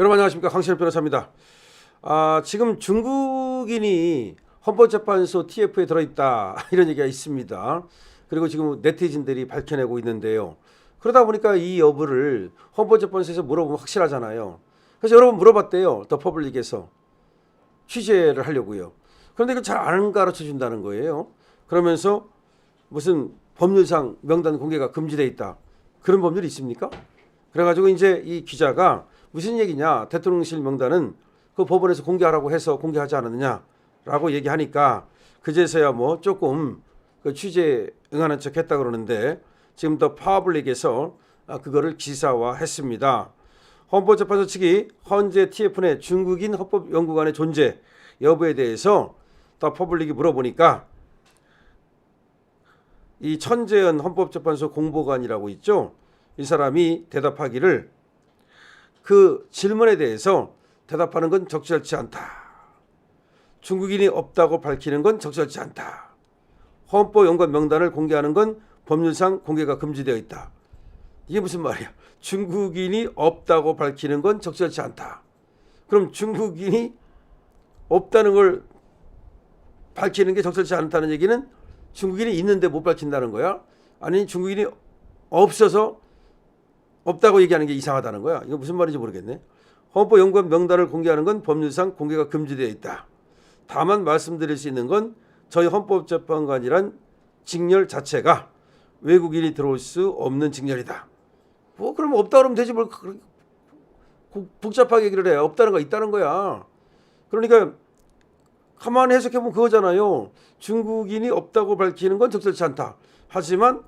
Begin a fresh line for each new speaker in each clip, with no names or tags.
여러분 안녕하십니까, 강신일 변호사입니다. 지금 중국인이 헌법재판소 TF에 들어있다 이런 얘기가 있습니다. 그리고 지금 네티즌들이 밝혀내고 있는데요. 그러다 보니까 이 여부를 헌법재판소에서 물어보면 확실하잖아요. 그래서 여러분 물어봤대요. 더 퍼블릭에서 취재를 하려고요. 그런데 이거 잘 안 가르쳐 준다는 거예요. 그러면서 무슨 법률상 명단 공개가 금지돼 있다, 그런 법률이 있습니까? 그래가지고 이제 이 기자가 무슨 얘기냐, 대통령실 명단은 그 법원에서 공개하라고 해서 공개하지 않았느냐라고 얘기하니까 그제서야 뭐 조금 그 취재에 응하는 척 했다 그러는데, 지금 더 파블릭에서 그거를 기사화했습니다. 헌법재판소 측이 헌재 TF 내 중국인 헌법연구관의 존재 여부에 대해서 더 퍼블릭이 물어보니까 이 천재현 헌법재판소 공보관이라고 있죠. 이 사람이 대답하기를 그 질문에 대해서 대답하는 건 적절치 않다. 중국인이 없다고 밝히는 건 적절치 않다. 헌법연구관 명단을 공개하는 건 법률상 공개가 금지되어 있다. 이게 무슨 말이야? 중국인이 없다고 밝히는 건 적절치 않다. 그럼 중국인이 없다는 걸 밝히는 게 적절치 않다는 얘기는 중국인이 있는데 못 밝힌다는 거야? 아니 중국인이 없어서 없다고 얘기하는 게 이상하다는 거야? 이거 무슨 말인지 모르겠네. 헌법연구관 명단을 공개하는 건 법률상 공개가 금지되어 있다. 다만 말씀드릴 수 있는 건 저희 헌법재판관이란 직렬 자체가 외국인이 들어올 수 없는 직렬이다. 뭐 그러면 없다 그러면 되지 뭘 복잡하게 얘기를 해. 없다는 거 있다는 거야. 그러니까 가만히 해석해보면 그거잖아요. 중국인이 없다고 밝히는 건 적절치 않다. 하지만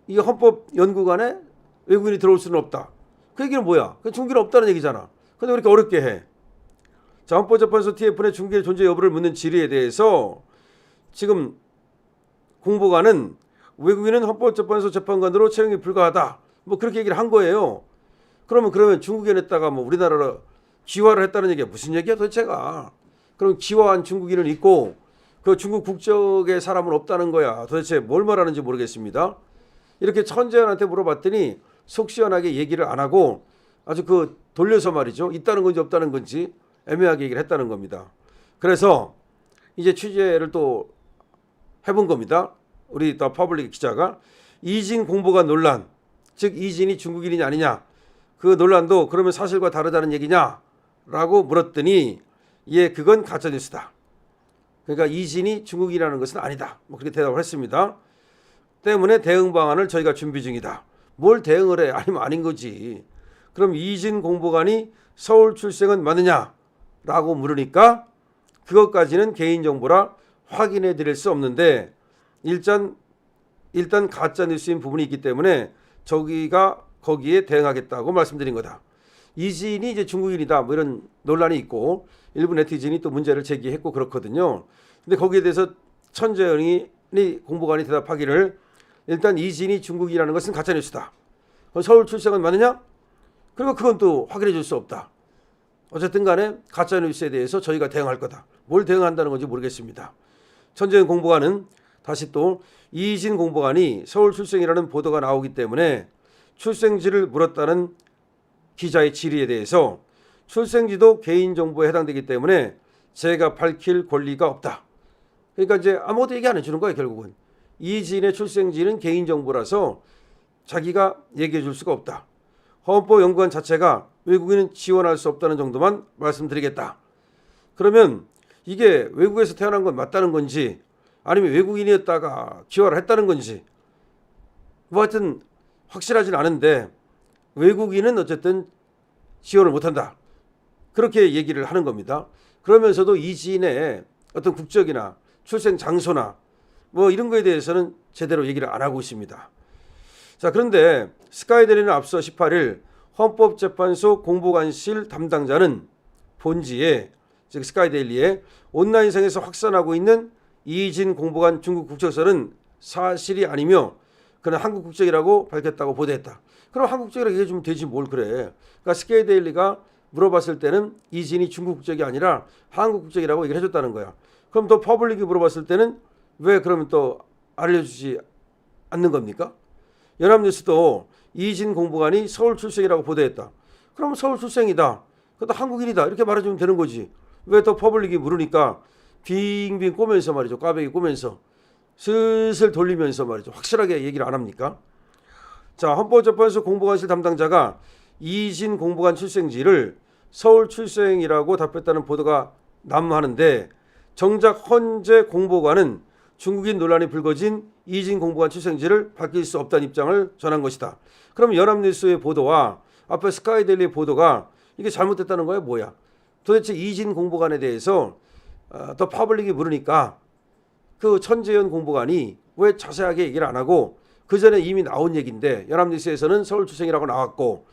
이 헌법연구관에 외국인이 들어올 수는 없다. 그 얘기는 뭐야? 중국인은 없다는 얘기잖아. 근데 왜 이렇게 어렵게 해? 자, 헌법재판소 TF 내 중국인의 존재 여부를 묻는 질의에 대해서 지금 공보관은 외국인은 헌법재판소 재판관으로 채용이 불가하다, 뭐 그렇게 얘기를 한 거예요. 그러면 중국인에다가 뭐 우리나라로 귀화를 했다는 얘기가 무슨 얘기야 도대체가? 그럼 귀화한 중국인은 있고 그 중국 국적의 사람은 없다는 거야. 도대체 뭘 말하는지 모르겠습니다. 이렇게 천재현한테 물어봤더니 속 시원하게 얘기를 안 하고 아주 그 돌려서 말이죠. 있다는 건지 없다는 건지 애매하게 얘기를 했다는 겁니다. 그래서 이제 취재를 또 해본 겁니다. 우리 더 퍼블릭 기자가 이진 공보관 논란, 즉 이진이 중국인이냐 아니냐, 그 논란도 그러면 사실과 다르다는 얘기냐라고 물었더니 예, 그건 가짜뉴스다. 그러니까 이진이 중국인이라는 것은 아니다, 뭐 그렇게 대답을 했습니다. 때문에 대응 방안을 저희가 준비 중이다. 뭘 대응을 해? 아니면 아닌 거지. 그럼 이진 공보관이 서울 출생은 맞느냐라고 물으니까 그것까지는 개인정보라 확인해 드릴 수 없는데 일단 가짜 뉴스인 부분이 있기 때문에 저기가 거기에 대응하겠다고 말씀드린 거다. 이진이 이제 중국인이다, 뭐 이런 논란이 있고 일부 네티즌이 또 문제를 제기했고 그렇거든요. 근데 거기에 대해서 천재현이 공보관이 대답하기를 일단 이진이 중국인이라는 것은 가짜 뉴스다. 서울 출생은 맞느냐? 그리고 그건 또 확인해 줄 수 없다. 어쨌든 간에 가짜 뉴스에 대해서 저희가 대응할 거다. 뭘 대응한다는 건지 모르겠습니다. 천재현 공보관은 다시 또 이진 공보관이 서울 출생이라는 보도가 나오기 때문에 출생지를 물었다는 기자의 질의에 대해서 출생지도 개인정보에 해당되기 때문에 제가 밝힐 권리가 없다. 그러니까 이제 아무것도 얘기 안 해주는 거예요. 결국은 이진의 출생지는 개인정보라서 자기가 얘기해 줄 수가 없다. 헌법연구관 자체가 외국인은 지원할 수 없다는 정도만 말씀드리겠다. 그러면 이게 외국에서 태어난 건 맞다는 건지 아니면 외국인이었다가 귀화를 했다는 건지 뭐 하여튼 확실하진 않은데 외국인은 어쨌든 지원을 못한다, 그렇게 얘기를 하는 겁니다. 그러면서도 이진의 어떤 국적이나 출생 장소나 뭐 이런 거에 대해서는 제대로 얘기를 안 하고 있습니다. 자, 그런데 스카이데일리는 앞서 18일 헌법재판소 공보관실 담당자는 본지에, 즉 스카이데일리에 온라인상에서 확산하고 있는 이진 공보관 중국 국적설은 사실이 아니며 그는 한국 국적이라고 밝혔다고 보도했다. 그럼 한국 국적이라고 얘기해 주면 되지 뭘 그래. 그러니까 스카이데일리가 물어봤을 때는 이진이 중국 국적이 아니라 한국 국적이라고 얘기를 해줬다는 거야. 그럼 또 퍼블릭이 물어봤을 때는 왜 그러면 또 알려주지 않는 겁니까? 연합뉴스도 이진 공보관이 서울 출생이라고 보도했다. 그럼 서울 출생이다. 그것도 한국인이다. 이렇게 말해주면 되는 거지. 왜 더 퍼블릭이 물으니까 빙빙 꼬면서 말이죠. 꽈배기 꼬면서 슬슬 돌리면서 말이죠. 확실하게 얘기를 안 합니까? 자, 헌법재판소 공보관실 담당자가 이진 공보관 출생지를 서울 출생이라고 답했다는 보도가 난무하는데 정작 헌재 공보관은 중국인 논란이 불거진 이진 공보관 출생지를 밝힐 수 없다는 입장을 전한 것이다. 그럼 연합뉴스의 보도와 앞에 스카이데일리의 보도가 이게 잘못됐다는 거야 뭐야? 도대체 이진 공보관에 대해서 더 파블릭이 물으니까 그 천재현 공보관이 왜 자세하게 얘기를 안 하고 그 전에 이미 나온 얘기인데 연합뉴스에서는 서울 출생이라고 나왔고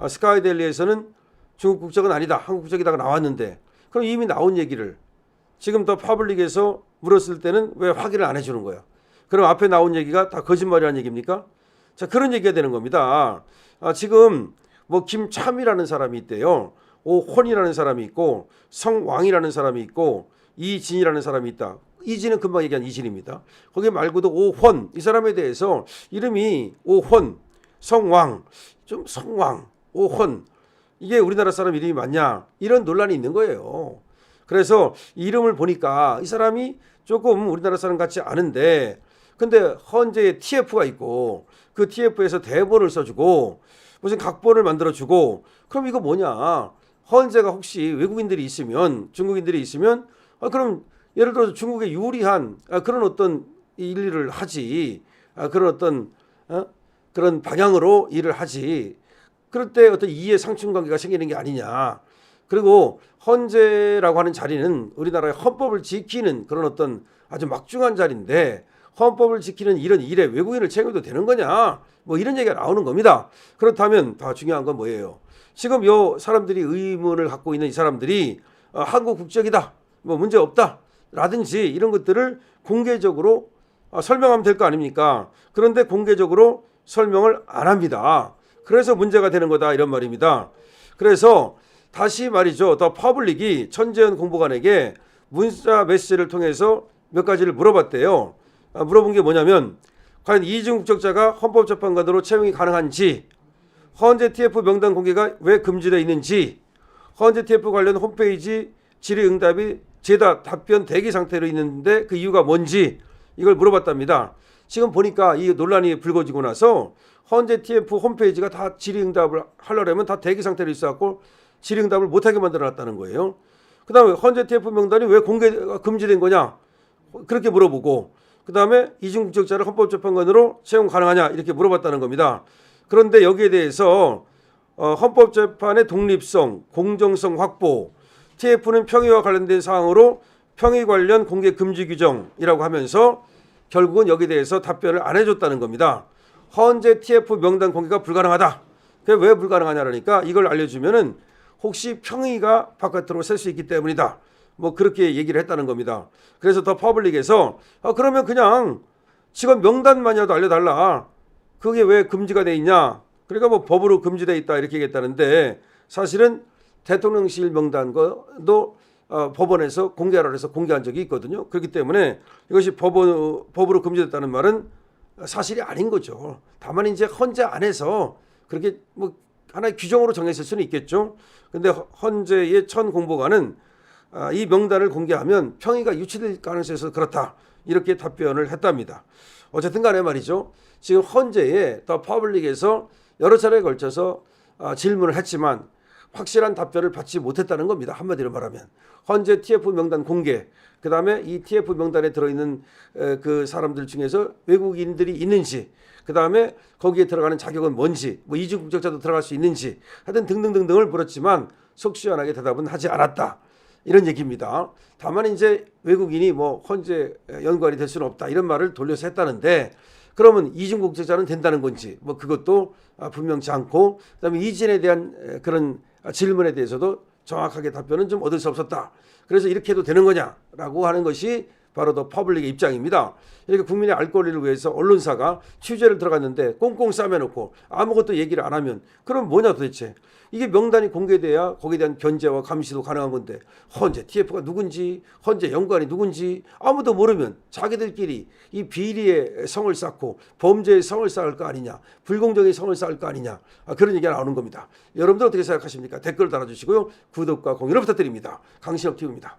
스카이데일리에서는 중국 국적은 아니다 한국 국적이다가 나왔는데 그럼 이미 나온 얘기를 지금 더 파블릭에서 물었을 때는 왜 확인을 안 해주는 거야? 그럼 앞에 나온 얘기가 다 거짓말이라는 얘기입니까? 자, 그런 얘기가 되는 겁니다. 지금 뭐 김참이라는 사람이 있대요. 오혼이라는 사람이 있고 성왕이라는 사람이 있고 이진이라는 사람이 있다. 이진은 금방 얘기한 이진입니다. 거기 말고도 오혼 이 사람에 대해서 이름이 오혼, 성왕, 좀 성왕, 오혼 이게 우리나라 사람 이름이 맞냐 이런 논란이 있는 거예요. 그래서 이름을 보니까 이 사람이 조금 우리나라 사람 같지 않은데 근데 헌재에 TF가 있고 그 TF에서 대본을 써주고 무슨 각본을 만들어주고 그럼 이거 뭐냐 헌재가 혹시 외국인들이 있으면 중국인들이 있으면 그럼 예를 들어서 중국에 유리한 그런 어떤 일을 하지 그런 어떤 그런 방향으로 일을 하지 그럴 때 어떤 이해 상충 관계가 생기는 게 아니냐. 그리고 헌재라고 하는 자리는 우리나라의 헌법을 지키는 그런 어떤 아주 막중한 자리인데 헌법을 지키는 이런 일에 외국인을 채용해도 되는 거냐 뭐 이런 얘기가 나오는 겁니다. 그렇다면 더 중요한 건 뭐예요? 지금 요 사람들이 의문을 갖고 있는 이 사람들이 한국 국적이다 뭐 문제 없다 라든지 이런 것들을 공개적으로 설명하면 될 거 아닙니까? 그런데 공개적으로 설명을 안 합니다. 그래서 문제가 되는 거다 이런 말입니다. 그래서 다시 말이죠. 더 퍼블릭이 천재현 공보관에게 문자 메시지를 통해서 몇 가지를 물어봤대요. 물어본 게 뭐냐면 과연 이중 국적자가 헌법재판관으로 채용이 가능한지 헌재 TF 명단 공개가 왜 금지되어 있는지 헌재 TF 관련 홈페이지 질의응답이 죄다 답변 대기 상태로 있는데 그 이유가 뭔지 이걸 물어봤답니다. 지금 보니까 이 논란이 불거지고 나서 헌재 TF 홈페이지가 다 질의응답을 하려면 다 대기 상태로 있어갖고 질의응답을 못하게 만들어놨다는 거예요. 그 다음에 헌재 TF 명단이 왜 공개가 금지된 거냐 그렇게 물어보고 그 다음에 이중국적자를 헌법재판관으로 채용 가능하냐 이렇게 물어봤다는 겁니다. 그런데 여기에 대해서 헌법재판의 독립성, 공정성 확보, TF는 평의와 관련된 사항으로 평의 관련 공개 금지 규정이라고 하면서 결국은 여기에 대해서 답변을 안 해줬다는 겁니다. 헌재 TF 명단 공개가 불가능하다. 그게 왜 불가능하냐니까 이걸 알려주면은 혹시 평의가 바깥으로 셀 수 있기 때문이다. 뭐 그렇게 얘기를 했다는 겁니다. 그래서 더 퍼블릭에서 그러면 그냥 직원 명단만이라도 알려달라. 그게 왜 금지가 돼 있냐? 그러니까 뭐 법으로 금지돼 있다 이렇게 얘기했다는데 사실은 대통령실 명단도 법원에서 공개하라 해서 공개한 적이 있거든요. 그렇기 때문에 이것이 법으로 금지됐다는 말은 사실이 아닌 거죠. 다만 이제 헌재 안에서 그렇게 뭐 하나의 규정으로 정했을 수는 있겠죠. 근데 헌재의 천 공보관은 이 명단을 공개하면 평의가 유치될 가능성이 있어서 그렇다. 이렇게 답변을 했답니다. 어쨌든 간에 말이죠. 지금 헌재에 더 퍼블릭에서 여러 차례에 걸쳐서 질문을 했지만 확실한 답변을 받지 못했다는 겁니다. 한마디로 말하면. 헌재 TF 명단 공개, 그 다음에 이 TF 명단에 들어있는 그 사람들 중에서 외국인들이 있는지, 그 다음에 거기에 들어가는 자격은 뭔지, 뭐 이중 국적자도 들어갈 수 있는지, 하여튼 등등등등을 물었지만 속 시원하게 대답은 하지 않았다. 이런 얘기입니다. 다만 이제 외국인이 뭐 헌재 연관이 될 수는 없다. 이런 말을 돌려서 했다는데 그러면 이중 국적자는 된다는 건지 뭐 그것도 분명치 않고 그다음에 이진에 대한 그런 질문에 대해서도 정확하게 답변은 좀 얻을 수 없었다. 그래서 이렇게 해도 되는 거냐라고 하는 것이 바로 더 퍼블릭의 입장입니다. 이렇게 국민의 알 권리를 위해서 언론사가 취재를 들어갔는데 꽁꽁 싸매놓고 아무것도 얘기를 안 하면 그럼 뭐냐 도대체. 이게 명단이 공개돼야 거기에 대한 견제와 감시도 가능한 건데 헌재 TF가 누군지 헌재 연구관이 누군지 아무도 모르면 자기들끼리 이 비리의 성을 쌓고 범죄의 성을 쌓을 거 아니냐, 불공정의 성을 쌓을 거 아니냐, 그런 얘기가 나오는 겁니다. 여러분들 어떻게 생각하십니까? 댓글 달아주시고요. 구독과 공유를 부탁드립니다. 강신업 TV입니다.